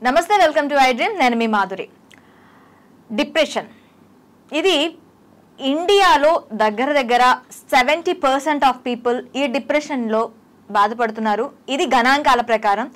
నమస్తే, welcome to I dream. నేను మీ Madhuri. Depression ఇది ఇండియాలో దగ్గర 70% ఆఫ్ పీపుల్ ఈ డిప్రెషన్లో బాధపడుతున్నారు. ఇది గణాంకాల ప్రకారం.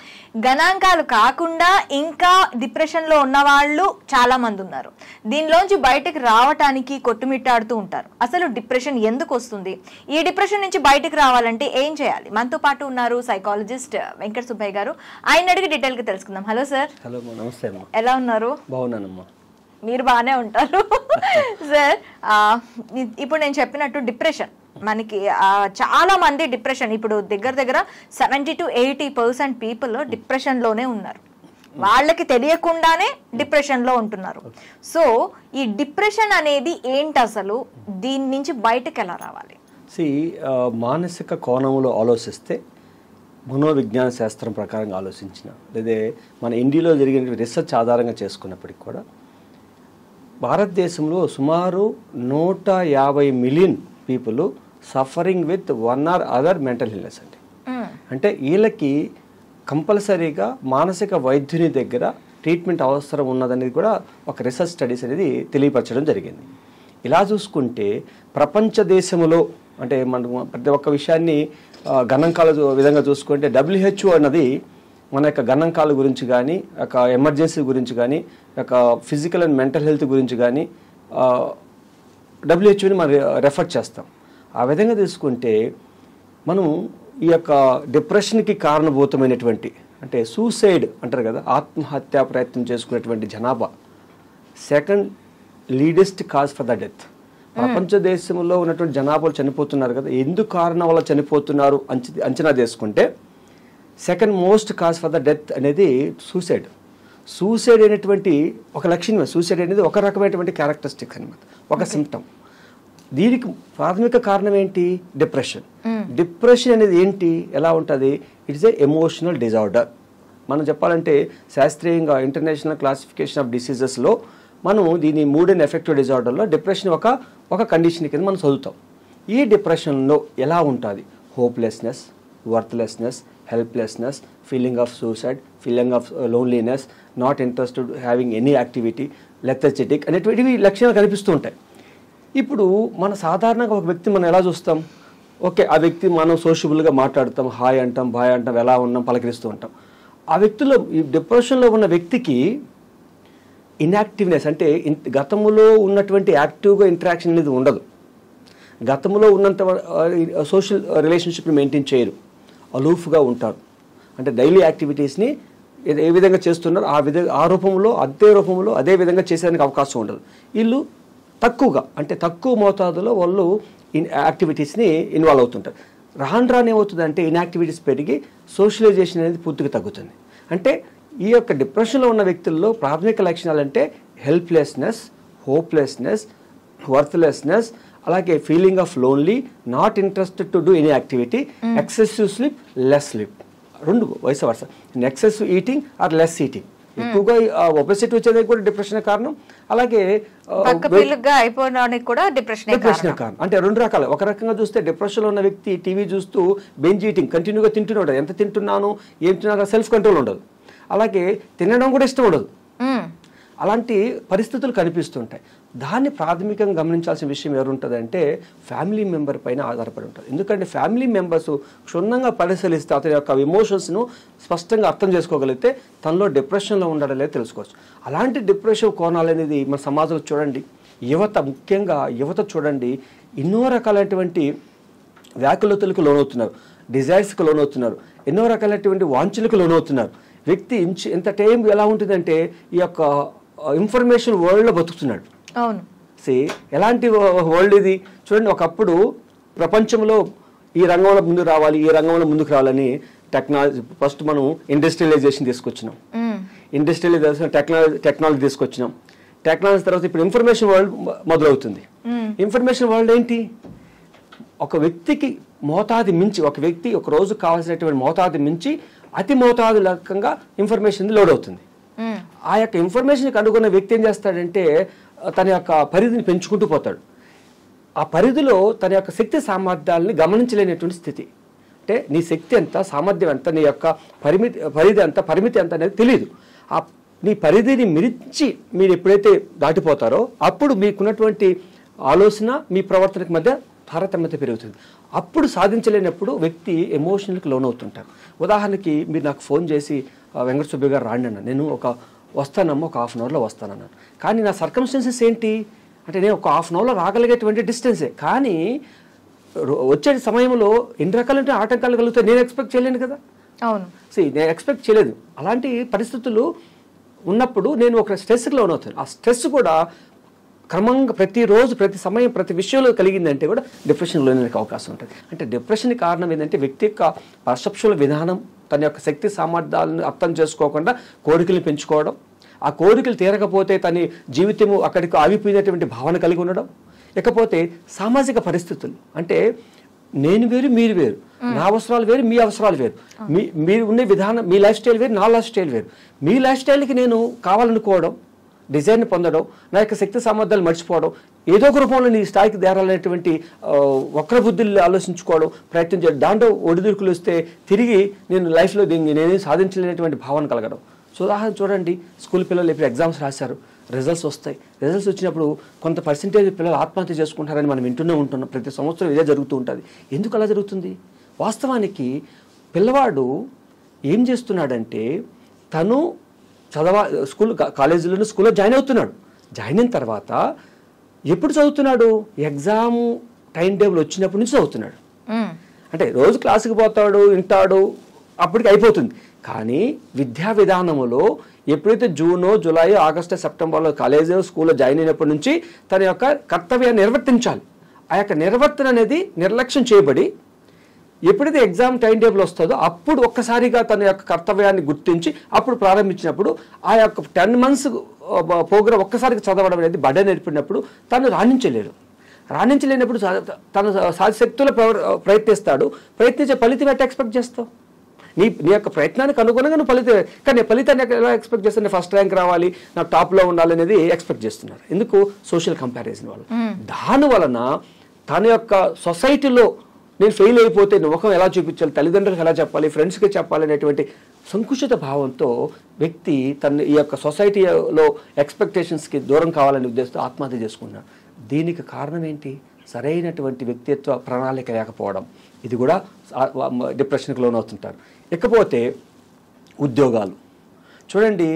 గణాంకాలు కాకుండా ఇంకా డిప్రెషన్లో ఉన్న వాళ్ళు చాలామంది ఉన్నారు. దీనిలోంచి బయటకు రావటానికి కొట్టుమిట్టాడుతూ ఉంటారు. అసలు డిప్రెషన్ ఎందుకు వస్తుంది, ఈ డిప్రెషన్ నుంచి బయటకు రావాలంటే ఏం చేయాలి? మనతో పాటు ఉన్నారు సైకాలజిస్ట్ వెంకట సుబ్బయ్య గారు. ఆయన అడిగి డీటెయిల్గా తెలుసుకుందాం. Hello sir. హలో, నమస్తే అమ్మా. ఎలా ఉన్నారు? బాగున్నానమ్మా. మీరు బాగానే ఉంటారు సార్. ఇప్పుడు నేను చెప్పినట్టు డిప్రెషన్ మనకి చాలా మంది డిప్రెషన్, ఇప్పుడు దగ్గర 70 to 80% పీపుల్ డిప్రెషన్లోనే ఉన్నారు. వాళ్ళకి తెలియకుండానే డిప్రెషన్లో ఉంటున్నారు. సో ఈ డిప్రెషన్ అనేది ఏంటి, అసలు దీని నుంచి బయటకు ఎలా రావాలి? మానసిక కోణంలో ఆలోచిస్తే, మనోవిజ్ఞాన శాస్త్రం ప్రకారంగా ఆలోచించిన లేదా మన ఇండియాలో జరిగిన రీసెర్చ్ ఆధారంగా చేసుకున్నప్పటికీ కూడా భారతదేశంలో సుమారు 150 million people suffering with one or other mental illness అండి. అంటే వీళ్ళకి కంపల్సరీగా మానసిక వైద్యుని దగ్గర ట్రీట్మెంట్ అవసరం ఉన్నదనేది కూడా ఒక రీసెర్చ్ స్టడీస్ అనేది తెలియపరచడం జరిగింది. ఇలా చూసుకుంటే ప్రపంచ దేశంలో అంటే మనం ప్రతి ఒక్క విషయాన్ని గణాంకాల విధంగా చూసుకుంటే WHO అన్నది మన యొక్క గణాంకాల గురించి కానీ, ఒక ఎమర్జెన్సీ గురించి కానీ, ఒక ఫిజికల్ అండ్ మెంటల్ హెల్త్ గురించి కానీ WHOని మనం రెఫర్ చేస్తాం. ఆ విధంగా తీసుకుంటే మనం ఈ యొక్క డిప్రెషన్కి కారణభూతమైనటువంటి అంటే సూసైడ్ అంటారు కదా, ఆత్మహత్యా ప్రయత్నం చేసుకునేటువంటి జనాభా second leadest cause for the death. ప్రపంచ దేశంలో ఉన్నటువంటి జనాభాలు చనిపోతున్నారు కదా, ఎందుకు కారణం వల్ల చనిపోతున్నారు అంచనా చేసుకుంటే second most cause for the death అనేది సూసైడ్. సూసైడ్ అనేటువంటి ఒక లక్షణమే. సూసైడ్ అనేది ఒక రకమైనటువంటి క్యారెక్టరిస్టిక్స్ అనమాట, ఒక సిమ్టమ్. దీనికి ప్రాథమిక కారణం ఏంటి? డిప్రెషన్. డిప్రెషన్ అనేది ఏంటి, ఎలా ఉంటుంది? It's a emotional disorder. మనం చెప్పాలంటే శాస్త్రీయంగా ఇంటర్నేషనల్ క్లాసిఫికేషన్ ఆఫ్ డిసీజెస్లో మనం దీని మూడ్ అండ్ ఎఫెక్టివ్ డిజార్డర్లో డిప్రెషన్ ఒక కండిషన్ కింద మనం చదువుతాం. ఈ డిప్రెషన్లో ఎలా ఉంటుంది? Hopelessness, worthlessness, helplessness, feeling of suicide, feeling of loneliness, not interested having any activity, lethargic అనేటువంటివి లక్షణాలు కనిపిస్తూ ఉంటాయి. ఇప్పుడు మన సాధారణంగా ఒక వ్యక్తి మనం ఎలా చూస్తాం? ఓకే, ఆ వ్యక్తి మనం సోషబుల్గా మాట్లాడతాం, హాయ్ అంటాం, బాయ్ అంటాం, ఎలా ఉన్నాం పలకరిస్తూ ఉంటాం. ఆ వ్యక్తిలో ఈ డిప్రెషన్లో ఉన్న వ్యక్తికి ఇన్యాక్టివ్నెస్ అంటే గతంలో ఉన్నటువంటి యాక్టివ్గా ఇంటరాక్షన్ అనేది ఉండదు. గతంలో ఉన్నంత సోషల్ రిలేషన్షిప్ని మెయింటైన్ చేయరు, అలూఫ్గా ఉంటారు. అంటే డైలీ యాక్టివిటీస్ని ఏ విధంగా చేస్తున్నారు ఆ రూపంలో అదే విధంగా చేసేదానికి అవకాశం ఉండదు. వీళ్ళు తక్కువ మోతాదులో వాళ్ళు యాక్టివిటీస్ని ఇన్వాల్వ్ అవుతుంటారు. రాను ఏమవుతుందంటే ఇన్యాక్టివిటీస్ పెరిగి సోషలైజేషన్ అనేది పూర్తిగా తగ్గుతుంది. అంటే ఈ యొక్క డిప్రెషన్లో ఉన్న వ్యక్తుల్లో ప్రాథమిక లక్షణాలు అంటే హెల్ప్లెస్నెస్, హోప్లెస్నెస్, వర్త్లెస్నెస్, అలాగే feeling of lonely, not interested to do any activity, excessive sleep, less sleep. రెండు వయసు వరుస. Excessive eating are less eating. ఎక్కువగా ఒబెసిటీ వచ్చేది కూడా డిప్రెషన్ కారణం. అలాగే డిప్రెషన్ కారణం. అంటే రెండు రకాలు. ఒక రకంగా చూస్తే డిప్రెషన్లో ఉన్న వ్యక్తి టీవీ చూస్తూ బెంజ్ ఈటింగ్ కంటిన్యూగా తింటూనే ఉంటాడు. ఎంత తింటున్నాను, ఏం తిన్నాను సెల్ఫ్ కంట్రోల్ ఉండదు. అలాగే తినడం కూడా ఇష్టం ఉండదు. అలాంటి పరిస్థితులు కనిపిస్తుంటాయి. దాన్ని ప్రాథమికంగా గమనించాల్సిన విషయం ఎవరుంటుందంటే ఫ్యామిలీ మెంబర్ పైన ఆధారపడి ఉంటుంది. ఎందుకంటే ఫ్యామిలీ మెంబర్స్ క్షుణ్ణంగా పరిశీలిస్తే అతని యొక్క ఎమోషన్స్ను స్పష్టంగా అర్థం చేసుకోగలిగితే తనలో డిప్రెషన్లో ఉండడం లేదు తెలుసుకోవచ్చు. అలాంటి డిప్రెషన్ కోణాలు అనేది మన సమాజంలో చూడండి, ముఖ్యంగా యువత చూడండి, ఎన్నో రకాలైనటువంటి వ్యాకులతలకు లోనవుతున్నారు, డిజైర్స్కి లోనవుతున్నారు, ఎన్నో రకాలైనటువంటి వాంఛలకు లోనవుతున్నారు. వ్యక్తి ఎంత టైం ఎలా ఉంటుందంటే ఈ యొక్క ఇన్ఫర్మేషన్ వరల్డ్లో బతుకుతున్నాడు. అవును. ఎలాంటి వరల్డ్ ఇది చూడండి. ఒకప్పుడు ప్రపంచంలో ఈ రంగంలో ముందుకు రావాలని టెక్నాలజీ ఫస్ట్ మనం ఇండస్ట్రియలైజేషన్ తీసుకొచ్చినాం. ఇండస్ట్రియలైజేషన్ టెక్నాలజీ తీసుకొచ్చినాం. టెక్నాలజీ తర్వాత ఇప్పుడు ఇన్ఫర్మేషన్ వరల్డ్ మొదలవుతుంది. ఇన్ఫర్మేషన్ వరల్డ్ ఏంటి? ఒక వ్యక్తికి మోతాది మించి, ఒక వ్యక్తి ఒక రోజు కావాల్సినటువంటి మోతాది మించి అతి మోతాదు లకంగా ఇన్ఫర్మేషన్ లోడ్ అవుతుంది. ఆ యొక్క ఇన్ఫర్మేషన్ కనుగొన్న వ్యక్తి ఏం చేస్తాడంటే తన యొక్క పరిధిని పెంచుకుంటూ పోతాడు. ఆ పరిధిలో తన యొక్క శక్తి సామర్థ్యాలని గమనించలేనటువంటి స్థితి. అంటే నీ శక్తి ఎంత, సామర్థ్యం ఎంత, నీ యొక్క పరిమితి ఎంత అనేది తెలియదు. నీ పరిధిని మించి మీరు ఎప్పుడైతే దాటిపోతారో అప్పుడు మీకున్నటువంటి ఆలోచన మీ ప్రవర్తనకు మధ్య తారతమ్యత పెరుగుతుంది. అప్పుడు సాధించలేనప్పుడు వ్యక్తి ఎమోషనల్కి లోనవుతుంటారు. ఉదాహరణకి మీరు నాకు ఫోన్ చేసి వెంకట సుబ్బయ్య గారు రాండి అన్న, నేను వస్తానమ్మా, ఒక హాఫ్ అన్ అవర్లో వస్తానన్నాను. కానీ నా సర్కమ్స్టెన్సెస్ ఏంటి అంటే నేను ఒక హాఫ్ అన్ అవర్లో రాగలిగేటువంటి డిస్టెన్సే, కానీ వచ్చే సమయంలో ఎన్ని రకాలంటే ఆటంకాలు కలుగుతాయి నేను ఎక్స్పెక్ట్ చేయలేను కదా. అవును, నేను ఎక్స్పెక్ట్ చేయలేదు. అలాంటి పరిస్థితులు ఉన్నప్పుడు నేను ఒక స్ట్రెస్కి లోనవుతాను. ఆ స్ట్రెస్ కూడా క్రమంగా ప్రతిరోజు ప్రతి సమయం ప్రతి విషయంలో కలిగిందంటే కూడా డిప్రెషన్ లోనికి అవకాశం ఉంటుంది. అంటే డిప్రెషన్కి కారణం ఏంటంటే వ్యక్తి యొక్క పర్సెప్షువల్ విధానం, తన యొక్క శక్తి సామర్థ్యాలను అర్థం చేసుకోకుండా కోరికలు పెంచుకోవడం, ఆ కోరికలు తీరకపోతే తన జీవితము అక్కడికి ఆగిపోయినటువంటి భావన కలిగి ఉండడం, ఇకపోతే సామాజిక పరిస్థితులు అంటే నేను వేరు మీరు వేరు, నా అవసరాలు వేరు మీ అవసరాలు వేరు, మీరు ఉండే విధానం మీ లైఫ్ స్టైల్ వేరు నా లైఫ్ స్టైల్ వేరు, మీ లైఫ్ స్టైల్కి నేను కావాలనుకోవడం, డిజైన్ పొందడం, నా యొక్క శక్తి సామర్థ్యాలు మర్చిపోవడం, ఏదో ఒక రూపంలో నీ స్థాయికి దేరాలనేటువంటి వక్రబుద్ధులు ఆలోచించుకోవడం, ప్రయత్నం చేయడం, దాంట్లో ఒడిదుడుకులు వస్తే తిరిగి నేను లైఫ్లో నేనేం సాధించలేనటువంటి భావన కలగడం. ఉదాహరణ చూడండి, స్కూల్ పిల్లలు ఇప్పుడు ఎగ్జామ్స్ రాశారు, రిజల్ట్స్ వస్తాయి. రిజల్ట్స్ వచ్చినప్పుడు కొంత పర్సెంటేజ్ పిల్లలు ఆత్మహత్య చేసుకుంటారని మనం ఉంటున్నాం. ప్రతి సంవత్సరం ఇదే జరుగుతూ ఉంటుంది. ఎందుకు అలా జరుగుతుంది? వాస్తవానికి పిల్లవాడు ఏం చేస్తున్నాడంటే తను స్కూల్లో జాయిన్ అవుతున్నాడు. జాయిన్ అయిన తర్వాత ఎప్పుడు చదువుతున్నాడు? ఎగ్జామ్ టైం టేబుల్ వచ్చినప్పటి నుంచి చదువుతున్నాడు. అంటే రోజు క్లాసుకి పోతాడు, వింటాడు, అప్పటికి అయిపోతుంది. కానీ విద్యా విధానములో ఎప్పుడైతే జూనో జూలై ఆగస్టు సెప్టెంబర్లో కాలేజీ స్కూల్లో జాయిన్ అయినప్పటి నుంచి తన యొక్క కర్తవ్యాన్ని నిర్వర్తించాలి. ఆ యొక్క నిర్వర్తన అనేది నిర్లక్ష్యం చేయబడి ఎప్పుడైతే ఎగ్జామ్ టైం టేబుల్ వస్తుందో అప్పుడు ఒక్కసారిగా తన యొక్క కర్తవ్యాన్ని గుర్తించి అప్పుడు ప్రారంభించినప్పుడు ఆ యొక్క 10 months ప్రోగ్రామ్ ఒక్కసారిగా చదవడం అనేది బడ్డ నేర్పినప్పుడు తను రాణించలేనప్పుడు తన సాయశక్తులు ప్రయత్నిస్తాడు. ప్రయత్నించే ఫలితం ఎట్లా ఎక్స్పెక్ట్ చేస్తావు? నీ యొక్క ప్రయత్నానికి అనుగుణంగా నువ్వు కానీ ఫలితాన్ని ఎలా ఎక్స్పెక్ట్ చేస్తాను? ఫస్ట్ ర్యాంక్ రావాలి, నాకు టాప్లో ఉండాలి అనేది ఎక్స్పెక్ట్ చేస్తున్నారు. ఎందుకు? సోషల్ కంపారిజన్ వల్ల. దాని వలన తన యొక్క సొసైటీలో నేను ఫెయిల్ అయిపోతే ముఖం ఎలా చూపించాలి, తల్లిదండ్రులకు ఎలా చెప్పాలి, ఫ్రెండ్స్కి చెప్పాలి అనేటువంటి సంకుచిత భావంతో వ్యక్తి తన ఈ యొక్క సొసైటీలో ఎక్స్పెక్టేషన్స్కి దూరం కావాలనే ఉద్దేశంతో ఆత్మహత్య చేసుకున్నాడు. దీనికి కారణం ఏంటి? సరైనటువంటి వ్యక్తిత్వ ప్రణాళిక లేకపోవడం. ఇది కూడా డిప్రెషన్కి లోనవుతుంటారు. ఇకపోతే ఉద్యోగాలు చూడండి,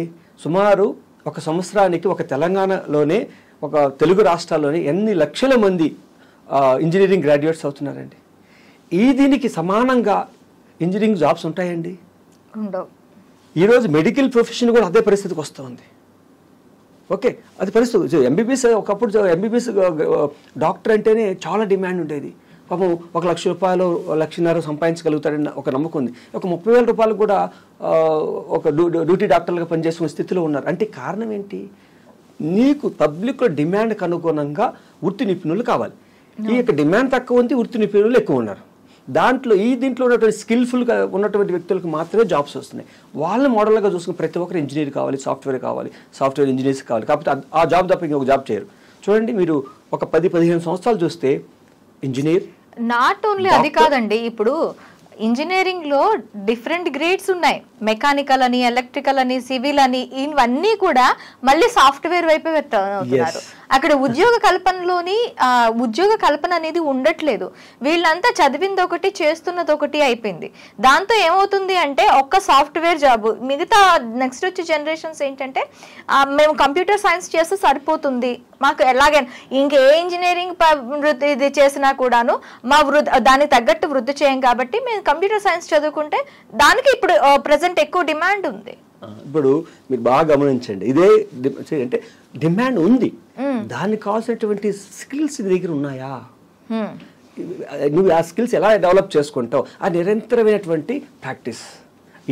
సుమారు ఒక సంవత్సరానికి ఒక తెలంగాణలోనే ఒక తెలుగు రాష్ట్రాల్లోనే ఎన్ని లక్షల మంది ఇంజనీరింగ్ గ్రాడ్యుయేట్స్ అవుతున్నారండి. దీనికి సమానంగా ఇంజనీరింగ్ జాబ్స్ ఉంటాయండి? ఉండవు. ఈరోజు మెడికల్ ప్రొఫెషన్ కూడా అదే పరిస్థితికి వస్తుంది. ఓకే, అది పరిస్థితి. ఎంబీబీఎస్ ఒకప్పుడు ఎంబీబీఎస్ డాక్టర్ అంటేనే చాలా డిమాండ్ ఉండేది. పాపం 1 లక్ష రూపాయలు 1.5 లక్ష సంపాదించగలుగుతారని ఒక నమ్మకం ఉంది. ఒక 30,000 రూపాయలు కూడా ఒక డ్యూటీ డాక్టర్లుగా పనిచేసుకునే స్థితిలో ఉన్నారు. అంటే కారణం ఏంటి? నీకు పబ్లిక్లో డిమాండ్కి అనుగుణంగా వృత్తి నిపుణులు కావాలి. ఈ యొక్క డిమాండ్ తక్కువ ఉంది, వృత్తి నిపుణులు ఎక్కువ ఉన్నారు. దీంట్లో ఉన్నటువంటి స్కిల్ఫుల్గా ఉన్నటువంటి వ్యక్తులకు మాత్రమే జాబ్స్ వస్తున్నాయి. వాళ్ళని మోడల్గా చూసుకుని ప్రతి ఒక్కరు ఇంజనీర్ కావాలి, సాఫ్ట్వేర్ ఇంజనీర్స్ కావాలి. కాకపోతే ఆ జాబ్ తప్ప ఇంకొక జాబ్ చేయరు. చూడండి, మీరు ఒక 10-15 సంవత్సరాలు చూస్తే ఇంజనీర్, నాట్ ఓన్లీ అది కాదండి, ఇప్పుడు ఇంజనీరింగ్ లో డిఫరెంట్ గ్రేడ్స్ ఉన్నాయి. మెకానికల్ అని, ఎలక్ట్రికల్ అని, సివిల్ అని, ఇవన్నీ కూడా మళ్ళీ సాఫ్ట్వేర్ వైపే అవుతున్నారు. అక్కడ ఉద్యోగ కల్పన అనేది ఉండట్లేదు. వీళ్ళంతా చదివింది ఒకటి, చేస్తున్నది ఒకటి అయిపోయింది. దాంతో ఏమవుతుంది అంటే ఒక్క సాఫ్ట్వేర్ జాబ్, మిగతా నెక్స్ట్ వచ్చే జనరేషన్స్ ఏంటంటే మేము కంప్యూటర్ సైన్స్ చేస్తే సరిపోతుంది, మాకు ఎలాగైనా ఇంకే ఇంజనీరింగ్ ఇది చేసినా కూడాను మా దానికి తగ్గట్టు వృద్ధి చేయం కాబట్టి మేము కంప్యూటర్ సైన్స్ చదువుకుంటే దానికి ఇప్పుడు ప్రెసెంట్ ఎక్కువ డిమాండ్ ఉంది. ఇప్పుడు మీరు బాగా గమనించండి, ఇదే అంటే డిమాండ్ ఉంది, దానికి కావాల్సినటువంటి స్కిల్స్ నీ దగ్గర ఉన్నాయా? నువ్వు ఆ స్కిల్స్ ఎలా డెవలప్ చేసుకుంటావు? ఆ నిరంతరమైనటువంటి ప్రాక్టీస్.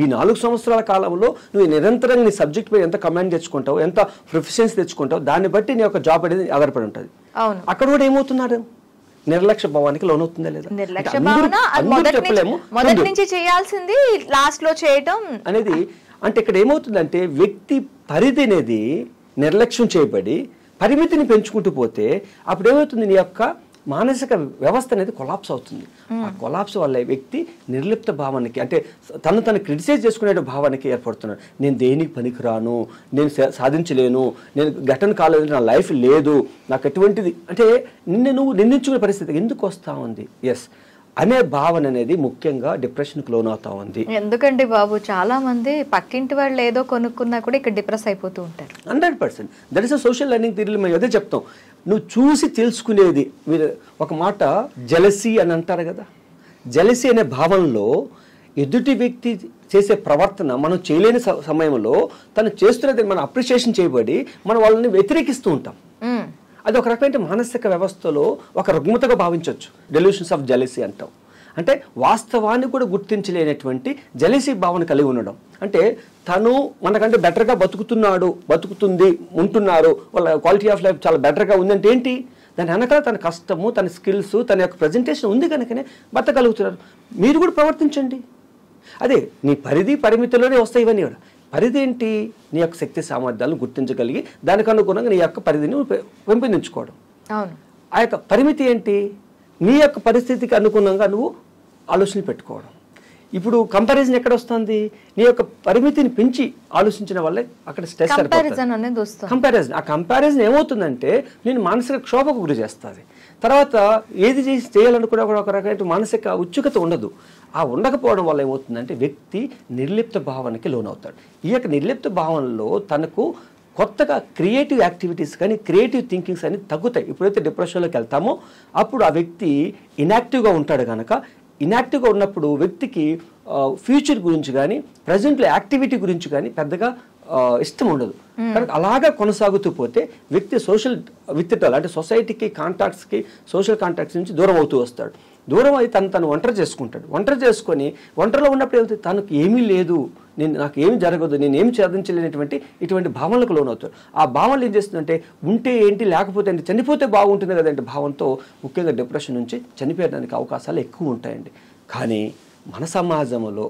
ఈ 4 సంవత్సరాల కాలంలో నువ్వు నిరంతరంగా నీ సబ్జెక్ట్ పై ఎంత కమాండ్ తెచ్చుకుంటావు, ఎంత ప్రొఫెషన్స్ తెచ్చుకుంటావు, దాన్ని బట్టి నీ యొక్క జాబ్ అనేది ఆధారపడి ఉంటుంది. అక్కడ కూడా ఏమవుతున్నారు? నిర్లక్ష్య భావానికి లోనవుతుందా లేదా? నిర్లక్ష్య భావన మొదటి నుంచి చేయాల్సింది లాస్ట్ లో చేయడం అనేది. అంటే ఇక్కడ ఏమవుతుందంటే వ్యక్తి పరిధి అనేది నిర్లక్ష్యం చేయబడి పరిమితిని పెంచుకుంటూ పోతే అప్పుడు ఏమవుతుంది? నీ యొక్క మానసిక వ్యవస్థ అనేది కొలాప్స్ అవుతుంది. ఆ కొలాప్స్ వల్ల వ్యక్తి నిర్లిప్త భావానికి, అంటే తను క్రిటిసైజ్ చేసుకునే భావానికి ఏర్పడుతున్నాడు. నేను దేనికి పనికిరాను, నేను సాధించలేను, నేను ఘటన కాలేదు, నా లైఫ్ లేదు, నాకు ఎటువంటిది, అంటే నువ్వు నిందించుకునే పరిస్థితి ఎందుకు వస్తూ ఉంది అనే భావన అనేది ముఖ్యంగా డిప్రెషన్కి లోనవుతా ఉంది. ఎందుకండి బాబు, చాలా మంది పక్కింటి వాళ్ళు ఏదో కొనుక్కున్నా కూడా ఇక్కడ డిప్రెస్ అయిపోతూ ఉంటారు. 100%. That is a social learning థియరీలో మేము అదే చెప్తాం. నువ్వు చూసి తెలుసుకునేది, మీరు ఒక మాట జెలసీ అని అంటారు కదా, జెలసీ అనే భావనలో ఎదుటి వ్యక్తి చేసే ప్రవర్తన మనం చేయలేని సమయంలో తను చేస్తున్నది మనం అప్రిషియేషన్ చేయబడి మనం వాళ్ళని వ్యతిరేకిస్తూ ఉంటాం. అది ఒక రకమైన మానసిక వ్యవస్థలో ఒక రుగ్మతగా భావించవచ్చు. డెల్యూషన్స్ ఆఫ్ జెలసీ అంటాం. అంటే వాస్తవాన్ని కూడా గుర్తించలేనటువంటి జెలసీ భావన కలిగి ఉండడం. అంటే తను మనకంటే బెటర్గా బతుకుతుంది, ఉంటున్నారు, వాళ్ళ క్వాలిటీ ఆఫ్ లైఫ్ చాలా బెటర్గా ఉందంటే ఏంటి, దాని వెనకాల తన కష్టము, తన స్కిల్స్, తన యొక్క ప్రజెంటేషన్ ఉంది కనుకనే బతకగలుగుతున్నారు. మీరు కూడా ప్రవర్తించండి. అదే నీ పరిమితిలోనే వస్తాయి ఇవన్నీ కూడా. పరిధి ఏంటి, నీ యొక్క శక్తి సామర్థ్యాలను గుర్తించగలిగి దానికి అనుగుణంగా నీ యొక్క పరిధిని పెంపొందించుకోవడం. ఆ యొక్క పరిమితి ఏంటి, నీ యొక్క పరిస్థితికి అనుగుణంగా నువ్వు ఆలోచనలు పెట్టుకోవడం. ఇప్పుడు కంపారిజన్ ఎక్కడ వస్తుంది, నీ యొక్క పరిమితిని పెంచి ఆలోచించిన వల్లే అక్కడ స్ట్రెస్ కంపారిజన్. ఆ కంపారిజన్ ఏమవుతుందంటే నేను మానసిక క్షోభకు గురి చేస్తుంది. తర్వాత ఏది చేయాలనుకున్నా కూడా ఒక రకమైన మానసిక ఉత్సుకత ఉండదు. ఆ ఉండకపోవడం వల్ల ఏమవుతుందంటే వ్యక్తి నిర్లిప్త భావనకి లోనవుతాడు. ఈ యొక్క నిర్లిప్త భావనలో తనకు కొత్తగా క్రియేటివ్ యాక్టివిటీస్ కానీ క్రియేటివ్ థింకింగ్స్ అని తగ్గుతాయి. ఎప్పుడైతే డిప్రెషన్లోకి వెళ్తామో అప్పుడు ఆ వ్యక్తి ఇన్యాక్టివ్గా ఉంటాడు కనుక, ఇన్యాక్టివ్గా ఉన్నప్పుడు వ్యక్తికి ఫ్యూచర్ గురించి కానీ ప్రజెంట్లో యాక్టివిటీ గురించి కానీ పెద్దగా ఇష్టం ఉండదు. కనుక అలాగా కొనసాగుతూ పోతే వ్యక్తి సోషల్ విత్డ్రాల్, అంటే సొసైటీకి కాంటాక్ట్స్కి, సోషల్ కాంటాక్ట్స్ నుంచి దూరం అవుతూ వస్తాడు. దూరం అయి తను ఒంటరి చేసుకుంటాడు. ఒంటరి చేసుకొని ఒంటరిలో ఉన్నప్పుడు ఏమవుతుంది, తనకు ఏమీ లేదు, నాకు ఏమి జరగదు, నేను ఏమి సాధించలేనటువంటి ఇటువంటి భావనలకు లోనవుతాడు. ఆ భావనలు ఏం చేస్తుందంటే ఉంటే ఏంటి లేకపోతే ఏంటి, చనిపోతే బాగుంటుంది కదంటే భావంతో ముఖ్యంగా డిప్రెషన్ నుంచి చనిపోయడానికి అవకాశాలు ఎక్కువ ఉంటాయండి. కానీ మన సమాజంలో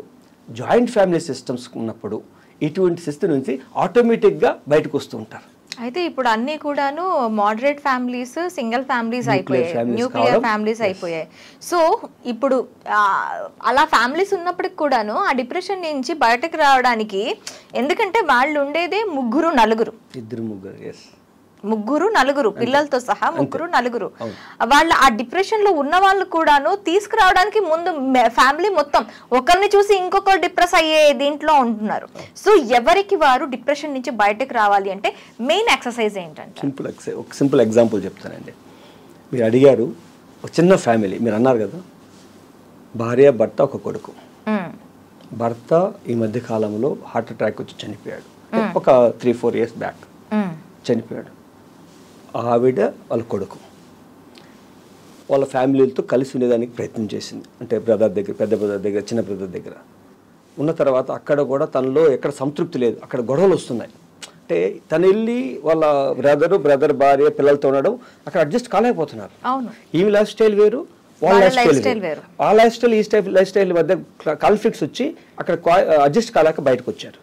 జాయింట్ ఫ్యామిలీ సిస్టమ్స్ ఉన్నప్పుడు ఇటువంటి సిస్టమ్ నుంచి ఆటోమేటిక్గా బయటకు వస్తూ ఉంటారు. అయితే ఇప్పుడు అన్ని కూడాను మోడరేట్ ఫ్యామిలీస్, సింగిల్ ఫ్యామిలీస్ అయిపోయాయి, న్యూక్లియర్ ఫ్యామిలీస్ అయిపోయాయి. సో ఇప్పుడు అలా ఫ్యామిలీస్ ఉన్నప్పటికి కూడాను ఆ డిప్రెషన్ నుంచి బయటకు రావడానికి, ఎందుకంటే వాళ్ళు ఉండేదే ముగ్గురు నలుగురు పిల్లలతో సహా నలుగురు వాళ్ళు ఆ డిప్రెషన్ లో ఉన్న వాళ్ళు కూడాను తీసుకురావడానికి ముందు ఫ్యామిలీ మొత్తం ఒకరిని చూసి ఇంకొకరు డిప్రెస్ అయ్యే దీంట్లో ఉంటున్నారు. సో ఎవరికి వారు డిప్రెషన్ నుంచి బయటకు రావాలి అంటే మెయిన్ ఎక్సర్సైజ్ ఏంటంటే, సింపుల్ ఎగ్జాంపుల్ చెప్తానండి. మీరు అడిగారు ఒక చిన్న ఫ్యామిలీ, మీరు అన్నారు కదా భార్య భర్త ఒక కొడుకు. భర్త ఈ మధ్య కాలంలో హార్ట్ అటాక్ వచ్చి చనిపోయాడు. ఒక 3-4 years బ్యాక్ చనిపోయాడు. ఆవిడ వాళ్ళ కొడుకు వాళ్ళ ఫ్యామిలీలతో కలిసి ఉండేదానికి ప్రయత్నం చేసింది. అంటే బ్రదర్ దగ్గర, పెద్ద బ్రదర్ దగ్గర, చిన్న బ్రదర్ దగ్గర ఉన్న తర్వాత అక్కడ కూడా తనలో ఎక్కడ సంతృప్తి లేదు, అక్కడ గొడవలు వస్తున్నాయి. అంటే తను వెళ్ళి వాళ్ళ బ్రదర్ భార్య పిల్లలతో ఉండడం అక్కడ అడ్జస్ట్ కాలేకపోతున్నారు. ఈమె లైఫ్ స్టైల్ వేరు, వాళ్ళ లైఫ్ స్టైల్ వేరు. ఆ లైఫ్ స్టైల్, ఈ లైఫ్ స్టైల్ మధ్య కాన్ఫ్లిక్ట్స్ వచ్చి అక్కడ అడ్జస్ట్ కాలేక బయటకు వచ్చారు.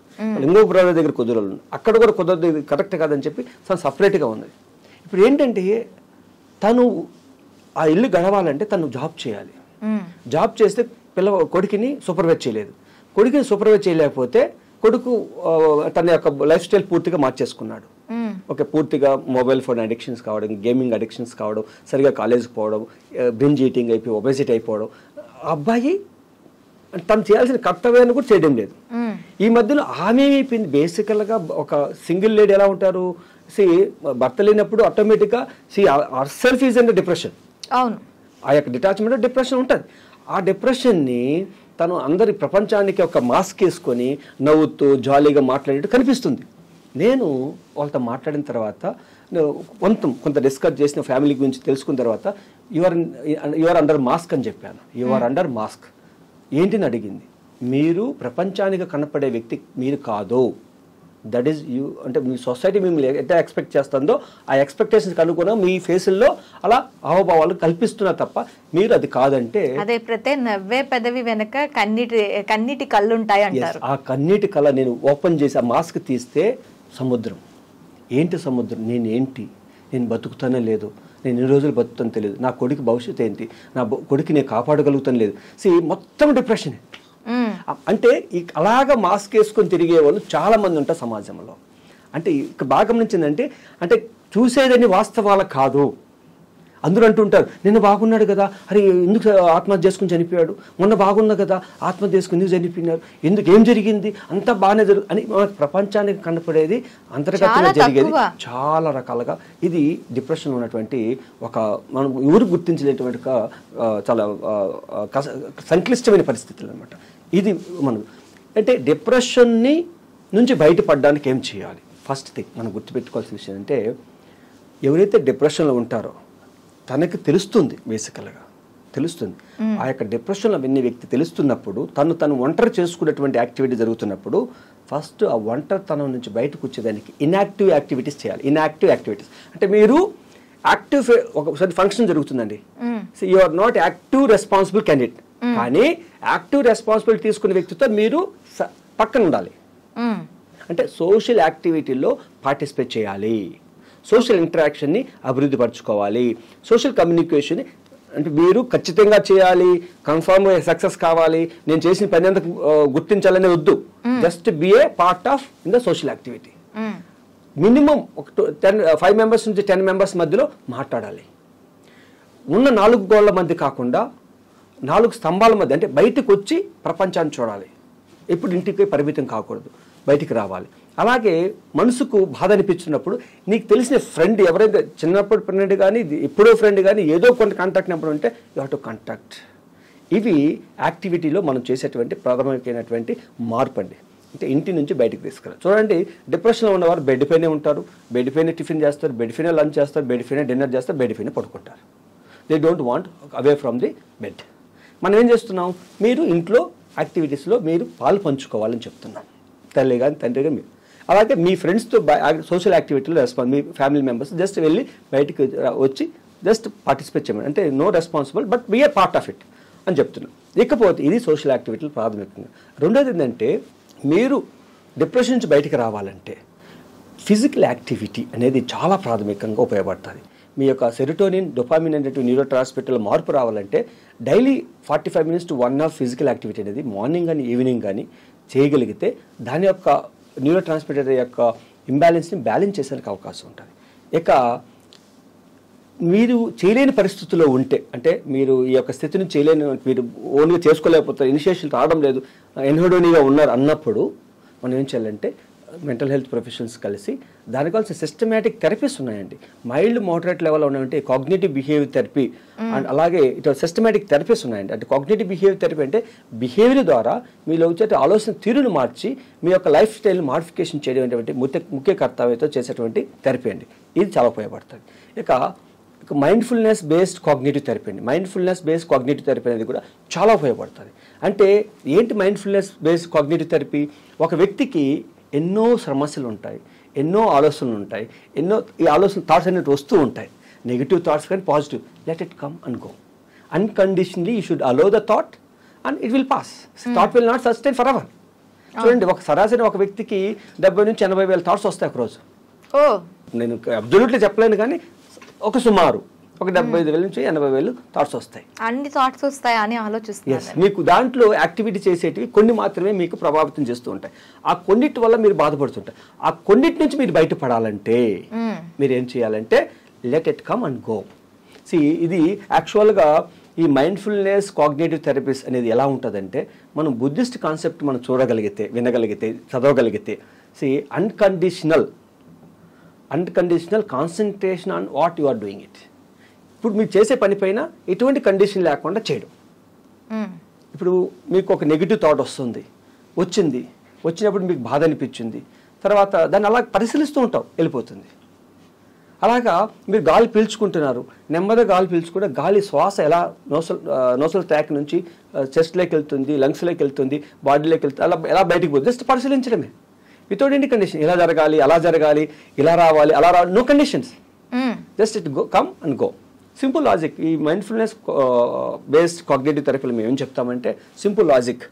ఇంకో బ్రదర్ దగ్గర కుదరలు, అక్కడ కూడా కుదరదు, కరెక్ట్ కాదని చెప్పి తను సపరేట్గా ఉంది. ఇప్పుడు ఏంటంటే తను ఆ ఇల్లు గడవాలంటే తను జాబ్ చేయాలి. జాబ్ చేస్తే కొడుకుని సూపర్వైజ్ చేయలేదు. కొడుకుని సూపర్వైజ్ చేయలేకపోతే కొడుకు తన యొక్క లైఫ్ స్టైల్ పూర్తిగా మార్చేసుకున్నాడు. ఓకే, పూర్తిగా మొబైల్ ఫోన్ అడిక్షన్స్ కావడం, గేమింగ్ అడిక్షన్స్ కావడం, సరిగా కాలేజ్కి పోవడం, బింజ్ ఈటింగ్ అయిపోయి ఒబెసిటీ అయిపోవడం. ఆ అబ్బాయి తను చేయాల్సిన కర్తవ్యాన్ని కూడా చేయడం లేదు. ఈ మధ్యలో ఆమె అయిపోయింది. బేసికల్గా ఒక సింగిల్ లేడీ ఎలా ఉంటారు, భర్త లేనప్పుడు ఆటోమేటిక్గా హర్సెల్ఫ్ ఈజ్ అండ్ డిప్రెషన్. అవును, ఆ యొక్క డిటాచ్మెంట్ డిప్రెషన్ ఉంటుంది. ఆ డిప్రెషన్ని తను అందరి ప్రపంచానికి ఒక మాస్క్ వేసుకొని నవ్వుతూ జాలీగా మాట్లాడేట్టు కనిపిస్తుంది. నేను వాళ్ళతో మాట్లాడిన తర్వాత కొంత డిస్కస్ చేసిన ఫ్యామిలీ గురించి తెలుసుకున్న తర్వాత యు ఆర్ అండర్ మాస్క్ అని చెప్పాను. యు ఆర్ అండర్ మాస్క్ ఏంటిని అడిగింది. మీరు ప్రపంచానికి కనపడే వ్యక్తి మీరు కాదు. That is you. అంటే మీ సొసైటీ మిమ్మల్ని ఎంత ఎక్స్పెక్ట్ చేస్తుందో ఆ ఎక్స్పెక్టేషన్కి అనుగుణంగా మీ ఫేసుల్లో అలా హావభావాలు కల్పిస్తున్నారు తప్ప మీరు అది కాదంటే. అదే ప్రతి నవ్వే పెదవి వెనక కన్నీటి కళ్ళు ఉంటాయి అంటారు. ఆ కన్నీటి కళ నేను ఓపెన్ చేసి ఆ మాస్క్ తీస్తే సముద్రం. ఏంటి సముద్రం? నేను బతుకుతానే లేదు, నేను ఎన్ని రోజులు బతుకుతాను తెలియదు, నా కొడుకు భవిష్యత్తు ఏంటి, నా కొడుకు నేను కాపాడగలుగుతాను లేదు. మొత్తం డిప్రెషన్. అంటే అలాగా మాస్క్ వేసుకొని తిరిగే వాళ్ళు చాలామంది ఉంటారు సమాజంలో. అంటే ఇక బాగా గమనించిందంటే, అంటే చూసేదని వాస్తవాలు కాదు. అందరూ అంటుంటారు, నిన్న బాగున్నాడు కదా, అరే ఎందుకు ఆత్మహత్య చేసుకుని చనిపోయాడు, మొన్న బాగున్నా కదా ఆత్మహత్య చేసుకుని ఎందుకు చనిపోయినారు, ఎందుకు ఏం జరిగింది, అంతా బాగానే అని మనకు ప్రపంచానికి కనపడేది అంతర్గతంగా జరిగేది చాలా రకాలుగా. ఇది డిప్రెషన్ ఉన్నటువంటి ఒక మనం ఎవరు గుర్తించలేటువంటి చాలా సంక్లిష్టమైన పరిస్థితులు అనమాట. ఇది మనం అంటే డిప్రెషన్ని నుంచి బయటపడడానికి ఏం చేయాలి? ఫస్ట్ థింగ్ మనం గుర్తుపెట్టుకోవాల్సిన విషయం అంటే, ఎవరైతే డిప్రెషన్లో ఉంటారో తనకి తెలుస్తుంది, బేసికల్గా తెలుస్తుంది. ఆ యొక్క డిప్రెషన్లో విన్న వ్యక్తి తెలుస్తున్నప్పుడు తను ఒంటరి చేసుకునేటువంటి యాక్టివిటీ జరుగుతున్నప్పుడు ఫస్ట్ ఆ ఒంటరితనం నుంచి బయటకు వచ్చేదానికి ఇన్యాక్టివ్ యాక్టివిటీస్ చేయాలి. ఇన్యాక్టివ్ యాక్టివిటీస్ అంటే మీరు యాక్టివ్ ఒకసారి ఫంక్షన్ జరుగుతుందండి, so you are not active responsible candidate, కానీ యాక్టివ్ రెస్పాన్సిబిలిటీ తీసుకునే వ్యక్తితో మీరు పక్కన ఉండాలి. అంటే సోషల్ యాక్టివిటీలో పార్టిసిపేట్ చేయాలి, సోషల్ ఇంటరాక్షన్ని అభివృద్ధి పరచుకోవాలి, సోషల్ కమ్యూనికేషన్ అంటే మీరు ఖచ్చితంగా చేయాలి, కన్ఫర్మ్ సక్సెస్ కావాలి, నేను చేసిన పని అంతా గుర్తించాలనే వద్దు. Just be A part of in the social activity. Minimum 5 members నుంచి 10 మెంబర్స్ మధ్యలో మాట్లాడాలి. ఉన్న 4 గోళ్ల మధ్య కాకుండా 4 స్తంభాల మధ్య, అంటే బయటకు వచ్చి ప్రపంచాన్ని చూడాలి. ఎప్పుడు ఇంటికి పరిమితం కాకూడదు, బయటికి రావాలి. అలాగే మనసుకు బాధ అనిపించినప్పుడు నీకు తెలిసిన ఫ్రెండ్ ఎవరైతే చిన్నప్పుడు ఫ్రెండ్ కానీ ఎప్పుడో ఫ్రెండ్ కానీ ఏదో కొంత కాంటాక్ట్ నెంబర్ ఉంటే యూ హ్యావ్ టు కాంటాక్ట్. ఇవి యాక్టివిటీలో మనం చేసేటువంటి ప్రాథమికమైనటువంటి మార్పు అండి. అంటే ఇంటి నుంచి బయటకు తీసుకురా. చూడండి, డిప్రెషన్లో ఉన్నవారు బెడ్ పైనే ఉంటారు, బెడ్ పైన టిఫిన్ చేస్తారు, బెడ్ పైన లంచ్ చేస్తారు, బెడ్ పైన డిన్నర్ చేస్తారు, బెడ్ పైన పడుకుంటారు. They don't want away from the bed. మనం ఏం చేస్తున్నాం, మీరు ఇంట్లో యాక్టివిటీస్లో మీరు పాలు పంచుకోవాలని చెప్తున్నాం, తల్లి కానీ తండ్రి కానీ. అలాగే మీ ఫ్రెండ్స్తో సోషల్ యాక్టివిటీలో మీ ఫ్యామిలీ మెంబర్స్ జస్ట్ వెళ్ళి బయటకు వచ్చి జస్ట్ పార్టిసిపేట్ చేయమని, అంటే no responsible but be a part of it అని చెప్తున్నాం. ఇకపోతే ఇది సోషల్ యాక్టివిటీలు ప్రాథమికంగా. రెండోది ఏంటంటే, మీరు డిప్రెషన్ నుంచి బయటకు రావాలంటే ఫిజికల్ యాక్టివిటీ అనేది చాలా ప్రాథమికంగా ఉపయోగపడుతుంది. మీ యొక్క సెరోటోనిన్, డోపామిన్ అనేటువంటి న్యూరో ట్రాన్స్మిటర్ల మార్పు రావాలంటే daily 45 minutes to 1 hour physical activity అనేది మార్నింగ్ కానీ ఈవినింగ్ కానీ చేయగలిగితే దాని యొక్క న్యూరో ట్రాన్స్మిటర్ యొక్క ఇంబ్యాలెన్స్ని బ్యాలెన్స్ చేసేందుకు అవకాశం ఉంటుంది. ఇక మీరు చేయలేని పరిస్థితుల్లో ఉంటే, అంటే మీరు ఈ యొక్క స్థితిని చేయలేని, మీరు ఓన్గా చేసుకోలేకపోతారు, ఇనిషియేషన్ రావడం లేదు, ఎన్హెడోనీగా ఉన్నారు అన్నప్పుడు మనం ఏం చేయాలంటే మెంటల్ హెల్త్ ప్రొఫెషనల్స్ కలిసి దానికి కావాల్సిన సిస్టమేటిక్ థెరపీస్ ఉన్నాయండి. మైల్డ్ మోడరేట్ లెవెల్లో ఉన్నాయంటే కాగ్నిటివ్ బిహేవియర్ థెరపీ అండ్ అలాగే ఇటు సిస్టమేటిక్ థెరపీస్ ఉన్నాయండి. అంటే కాగ్నిటివ్ బిహేవియర్ థెరపీ అంటే బిహేవియర్ ద్వారా మీలో వచ్చే ఆలోచన తీరును మార్చి మీ యొక్క లైఫ్ స్టైల్ మాడిఫికేషన్ చేయడం ముఖ్య కర్తవ్యంతో చేసేటువంటి థెరపీ అండి. ఇది చాలా ఉపయోగపడుతుంది. ఇక మైండ్ఫుల్నెస్ బేస్డ్ కాగ్నిటివ్ థెరపీ అండి. మైండ్ఫుల్నెస్ బేస్డ్ కాగ్నిటివ్ థెరపీ అనేది కూడా చాలా ఉపయోగపడుతుంది. అంటే ఏంటి మైండ్ఫుల్నెస్ బేస్డ్ కాగ్నిటివ్ థెరపీ? ఒక వ్యక్తికి ఎన్నో సమస్యలు ఉంటాయి, ఎన్నో ఆలోచనలు ఉంటాయి, ఈ ఆలోచన థాట్స్ అనేవి వస్తూ ఉంటాయి, నెగిటివ్ థాట్స్ కానీ positive. Let it come and go. Unconditionally you should allow the thought and it will pass. Thought will not sustain for ever. చూడండి, ఒక సరాసరి ఒక వ్యక్తికి 70 నుంచి 80 వేల థాట్స్ వస్తాయి ఒకరోజు. నేను అబ్జల్యూట్లీ చెప్పలేను, కానీ ఒక సుమారు ఒక 75,000 నుంచి 80,000 థాట్స్ వస్తాయి. అన్ని థాట్స్ వస్తాయి అని ఆలోచిస్తున్నాను. మీకు దాంట్లో యాక్టివిటీ చేసేటివి కొన్ని మాత్రమే మీకు ప్రభావితం చేస్తూ ఉంటాయి. ఆ కొన్నిటి వల్ల మీరు బాధపడుతుంటారు. ఆ కొన్నిటి నుంచి మీరు బయటపడాలంటే మీరు ఏం చేయాలంటే let it come and go. ఇది యాక్చువల్గా ఈ మైండ్ఫుల్నెస్ కాగ్నిటివ్ థెరపీస్ అనేది ఎలా ఉంటుందంటే, మనం బుద్ధిస్ట్ కాన్సెప్ట్ మనం చూడగలిగితే, వినగలిగితే, చదవగలిగితే, unconditional concentration on what you are doing it. ఇప్పుడు మీరు చేసే పని పైన ఎటువంటి కండిషన్ లేకుండా చేయడం. ఇప్పుడు మీకు ఒక నెగిటివ్ థాట్ వచ్చినప్పుడు మీకు బాధ అనిపించింది, తర్వాత దాన్ని అలా పరిశీలిస్తూ ఉంటాం, వెళ్ళిపోతుంది. అలాగా మీరు గాలి పీల్చుకుంటున్నారు, నెమ్మదిగా గాలి పీల్చుకుంటే గాలి శ్వాస ఎలా నోసల్ ట్రాక్ నుంచి చెస్ట్లోకి వెళ్తుంది, లంగ్స్లోకి వెళ్తుంది, బాడీలోకి వెళ్తుంది, అలా ఎలా బయటికి పోతుంది. జస్ట్ పరిశీలించడమే, వితౌట్ ఎనీ కండిషన్. ఇలా జరగాలి, అలా జరగాలి, ఇలా రావాలి, అలా రావాలి, no conditions. Just it go, come and go. Simple logic. ఈ మైండ్ఫుల్నెస్ బేస్డ్ కాగ్నిటివ్ థెరపీలో మేము ఏం చెప్తామంటే, సింపుల్ లాజిక్.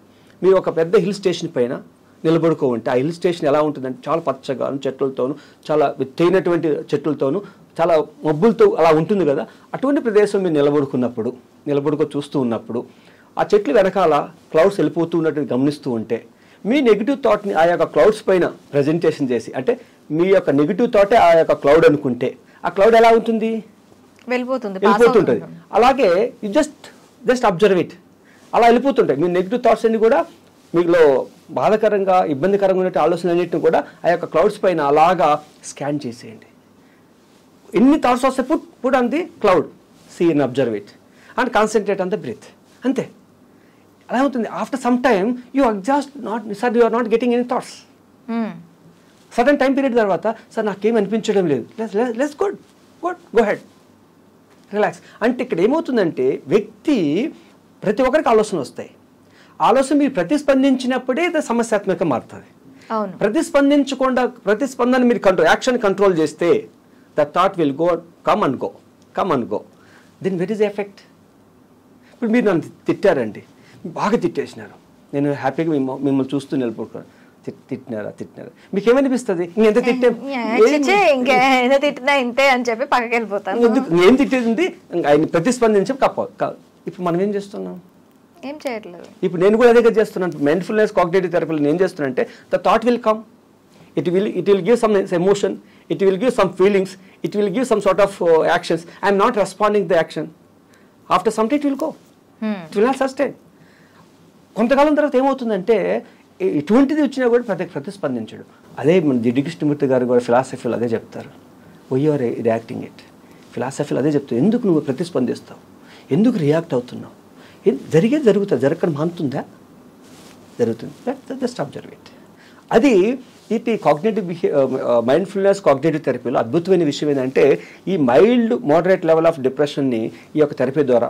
మీరు ఒక పెద్ద హిల్ స్టేషన్ పైన నిలబడుకో ఉంటే ఆ హిల్ స్టేషన్ ఎలా ఉంటుందంటే చాలా పచ్చగా చెట్లతోనూ, చాలా ఎత్తైనటువంటి చెట్లతోనూ, చాలా మబ్బులతో అలా ఉంటుంది కదా, అటువంటి ప్రదేశం మీరు నిలబడుకో చూస్తూ ఉన్నప్పుడు ఆ చెట్లు వెనకాల క్లౌడ్స్ వెళ్ళిపోతూ ఉన్నట్టు గమనిస్తూ ఉంటే మీ నెగిటివ్ థాట్ని ఆ యొక్క క్లౌడ్స్ పైన ప్రజెంటేషన్ చేసి, అంటే మీ యొక్క నెగిటివ్ థాటే ఆ యొక్క క్లౌడ్ అనుకుంటే ఆ క్లౌడ్ ఎలా ఉంటుంది, వెళ్ళిపోతుంటుంది. అలాగే యూ జస్ట్ అబ్జర్వ్ ఇట్, అలా వెళ్ళిపోతుంటాయి. మీ నెగిటివ్ థాట్స్ అన్ని కూడా మీలో బాధాకరంగా ఇబ్బందికరంగా ఉన్న ఆలోచనలు అన్నింటిని కూడా ఆ యొక్క క్లౌడ్స్ పైన అలాగా స్కాన్ చేసేయండి. ఎన్ని థాట్స్ వస్తే put on the cloud, see and observe it and concentrate on the breath, అంతే. అలా అవుతుంది. After some time you are not getting any thoughts. Sudden time period తర్వాత సార్ నాకేం అనిపించడం లేదు, లెట్స్ గో హెడ్, రిలాక్స్. అంటే ఇక్కడ ఏమవుతుందంటే వ్యక్తి ప్రతి ఒక్కరికి ఆలోచనలు వస్తాయి. ఆలోచన మీరు ప్రతిస్పందించినప్పుడే అది సమస్యాత్మకంగా మారుతుంది. ప్రతిస్పందన మీరు యాక్షన్ కంట్రోల్ చేస్తే the thought will come and go. Then where is effect? ఇప్పుడు మీరు నన్ను తిట్టారండి, బాగా తిట్టేసినారు, నేను హ్యాపీగా మిమ్మల్ని చూస్తూ నిలబడుకున్నాను. తిట్టినారా మీకు ఏమనిపిస్తుంది? ఇంకెంత తిట్టినా ఇంతే అని చెప్పి పక్కకి వెళ్ళిపోతాను. ఏం తిట్టేది ఆయన ప్రతిస్పందించి ఇప్పుడు మనం ఏం చేస్తున్నాం? ఏం చేయట్లేదు. ఇప్పుడు నేను కూడా అదే చేస్తున్నాను. మైండ్ఫుల్నెస్ కాగ్నిటివ్ థెరపీలో నేను చేస్తున్నానంటే the thought will come, it will give some emotion, it will give some feelings, it will give some sort of actions. I am not responding to the action. After some time it will go. It will not sustain. కొంతకాలం తర్వాత ఏమవుతుందంటే ఇటువంటిది వచ్చినా కూడా ప్రతిస్పందించడు. అదే మన జిడ్డు కృష్ణమూర్తి గారు కూడా ఫిలాసఫీలో అదే చెప్తారు. Why you are reacting it. ఫిలాసఫీలో అదే చెప్తారు. ఎందుకు నువ్వు ప్రతిస్పందిస్తావు, ఎందుకు రియాక్ట్ అవుతున్నావు, జరుగుతుంది, జరగడం మానుతుందా? జరుగుతుంది. Just observe it. అది ఇది మైండ్ఫుల్నెస్ కాగ్నిటివ్ థెరపీలో అద్భుతమైన విషయం ఏంటంటే ఈ మైల్డ్ మోడరేట్ లెవెల్ ఆఫ్ డిప్రెషన్ని ఈ యొక్క థెరపీ ద్వారా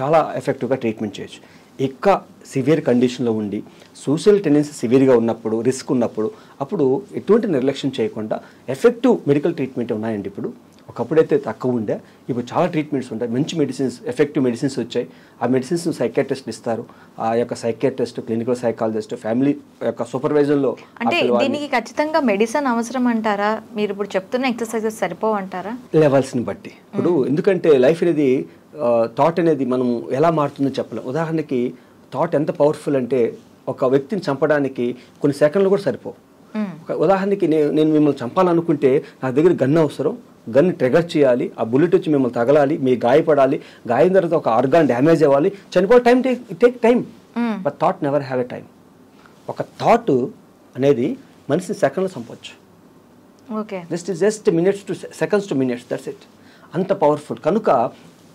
చాలా ఎఫెక్టివ్గా ట్రీట్మెంట్ చేయొచ్చు. ఇంకా సివియర్ కండిషన్లో ఉండి సూసైడల్ టెండెన్సీ సివియర్గా ఉన్నప్పుడు, రిస్క్ ఉన్నప్పుడు, అప్పుడు ఎటువంటి నిర్లక్ష్యం చేయకుండా ఎఫెక్టివ్ మెడికల్ ట్రీట్మెంట్ ఉన్నాయండి. ఇప్పుడు ఒకప్పుడైతే తక్కువ ఉండే, ఇప్పుడు చాలా ట్రీట్మెంట్స్ ఉంటాయి. మంచి మెడిసిన్స్, ఎఫెక్టివ్ మెడిసిన్స్ వచ్చాయి. ఆ మెడిసిన్స్ సైకియాట్రిస్ట్ ఇస్తారు. ఆ యొక్క సైకియాట్రిస్ట్, క్లినికల్ సైకాలజిస్ట్, ఫ్యామిలీ యొక్క సూపర్వైజన్లో. అంటే దీనికి ఖచ్చితంగా మెడిసిన్ అవసరం అంటారా? మీరు ఇప్పుడు చెప్తున్న ఎక్సర్సైజెస్ సరిపోవంటారా? లెవెల్స్ని బట్టి. ఇప్పుడు ఎందుకంటే లైఫ్ అనేది థాట్ అనేది మనం ఎలా మారుతుందో చెప్పలేం. ఉదాహరణకి థాట్ ఎంత పవర్ఫుల్ అంటే ఒక వ్యక్తిని చంపడానికి కొన్ని సెకండ్లు కూడా సరిపోవు. ఉదాహరణకి నేను మిమ్మల్ని చంపాలనుకుంటే నా దగ్గర గన్ అవసరం, గన్ ట్రిగర్ చేయాలి, ఆ బుల్లెట్ వచ్చి మిమ్మల్ని తగలాలి, మీరు గాయపడాలి, గాయం తర్వాత ఒక ఆర్గాన్ డ్యామేజ్ అవ్వాలి, చనిపోయే time take time. But thought never have a time. ఒక థాట్ అనేది మనిషిని సెకండ్లో చంపవచ్చు. Just minutes to seconds to minutes, that's it. అంత పవర్ఫుల్. కనుక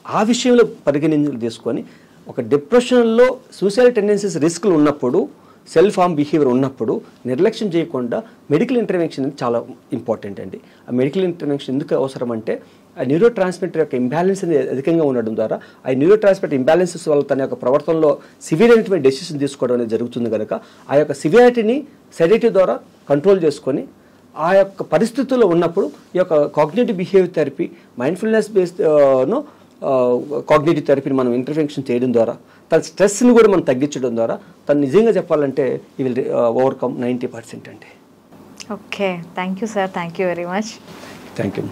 ఆ విషయంలో పరిగణనలు తీసుకొని ఒక డిప్రెషన్లో సూసైడల్ టెండెన్సీస్ రిస్క్లు ఉన్నప్పుడు, సెల్ఫ్ హార్మ్ బిహేవియర్ ఉన్నప్పుడు నిర్లక్ష్యం చేయకుండా మెడికల్ ఇంటర్వెన్షన్ అనేది చాలా ఇంపార్టెంట్ అండి. ఆ మెడికల్ ఇంటర్వెన్షన్ ఎందుకు అవసరం అంటే ఆ న్యూరో ట్రాన్స్మిటర్ యొక్క ఇంబ్యాలెన్స్ అనేది అధికంగా ఉండడం ద్వారా ఆ న్యూరో ట్రాన్స్మిటర్ ఇంబ్యాలెన్సెస్ వల్ల తన యొక్క ప్రవర్తనలో సివియర్ అయినటువంటి డెసిషన్ తీసుకోవడం అనేది జరుగుతుంది. కనుక ఆ యొక్క సివియారిటీని సెడేటివ్ ద్వారా కంట్రోల్ చేసుకొని ఆ యొక్క పరిస్థితుల్లో ఉన్నప్పుడు ఈ యొక్క cognitive behaviour therapy, mindfulness based cognitive థెరపీని మనం ఇంటర్వెన్షన్ చేయడం ద్వారా తన స్ట్రెస్ని కూడా మనం తగ్గించడం ద్వారా తను నిజంగా చెప్పాలంటే ఈ విల్ ఓవర్కమ్ 90% అండి. Okay, thank you sir, thank you very much. Thank you.